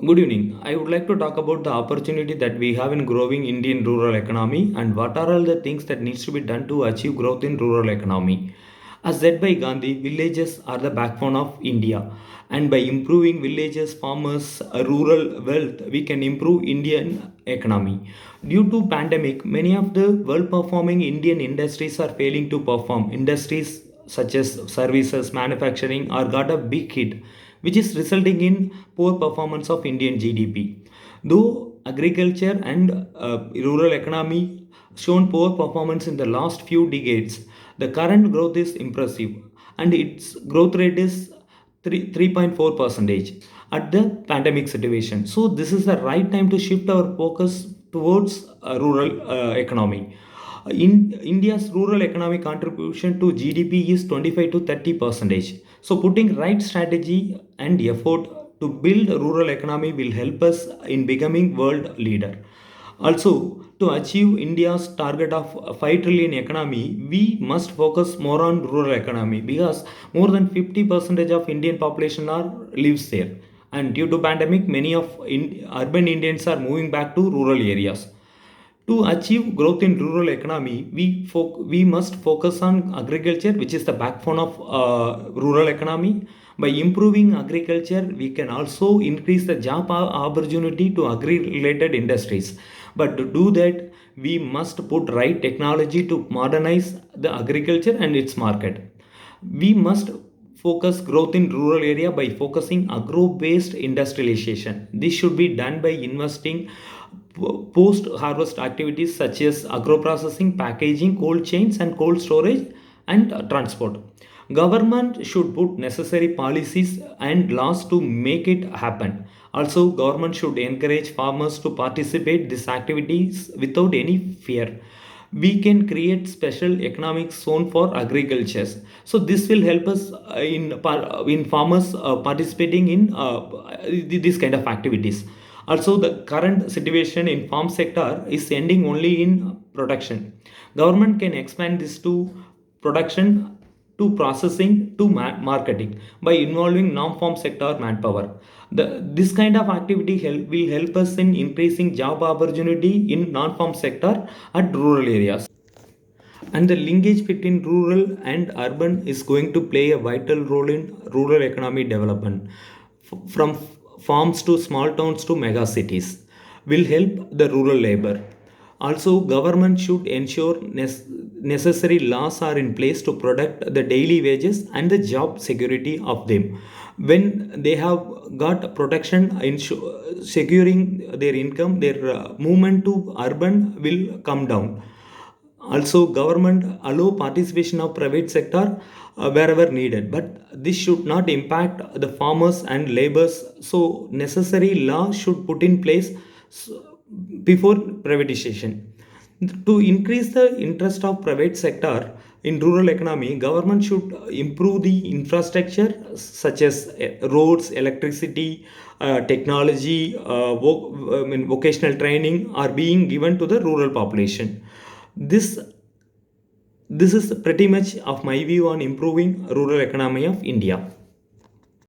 Good evening. I would like to talk about the opportunity that we have in growing Indian rural economy and what are all the things that needs to be done to achieve growth in rural economy. As said by Gandhi, villages are the backbone of India, and by improving villages, farmers, rural wealth, we can improve Indian economy. Due to pandemic, many of the well-performing Indian industries are failing to perform. Industries such as services, manufacturing, are got a big hit, which is resulting in poor performance of Indian GDP. Though agriculture and rural economy shown poor performance in the last few decades, the current growth is impressive and its growth rate is 3.4 percentage at the pandemic situation. So this is the right time to shift our focus towards rural economy. In India's rural economic contribution to GDP is 25 to 30 percentage. So putting right strategy and effort to build a rural economy will help us in becoming world leader. Also, to achieve India's target of 5 trillion economy, we must focus more on rural economy because more than 50 percentage of Indian population are lives there. And due to pandemic, many of urban Indians are moving back to rural areas. To achieve growth in rural economy, we must focus on agriculture, which is the backbone of rural economy. By improving agriculture, we can also increase the job opportunity to agri-related industries. But to do that, we must put right technology to modernize the agriculture and its market. We must focus growth in rural area by focusing agro-based industrialization. This should be done by investing post-harvest activities such as agro-processing, packaging, cold chains, and cold storage and transport. Government should put necessary policies and laws to make it happen. Also, government should encourage farmers to participate these activities without any fear. We can create special economic zone for agriculture, so this will help us in farmers participating in this kind of activities. Also, the current situation in farm sector is ending only in production. Government can expand this to production, to processing, to marketing by involving non-farm sector manpower. This kind of activity will help us in increasing job opportunity in non-farm sector at rural areas. And the linkage between rural and urban is going to play a vital role in rural economy development. From farms to small towns to mega cities will help the rural labor. Also, government should ensure necessary laws are in place to protect the daily wages and the job security of them. When they have got protection in securing their income, their movement to urban will come down. Also, government allow participation of private sector wherever needed, but this should not impact the farmers and laborers. So necessary law should put in place before privatization. To increase the interest of private sector in rural economy, government should improve the infrastructure such as roads, electricity, technology, vocational training are being given to the rural population. This this is pretty much of my view on improving rural economy of India.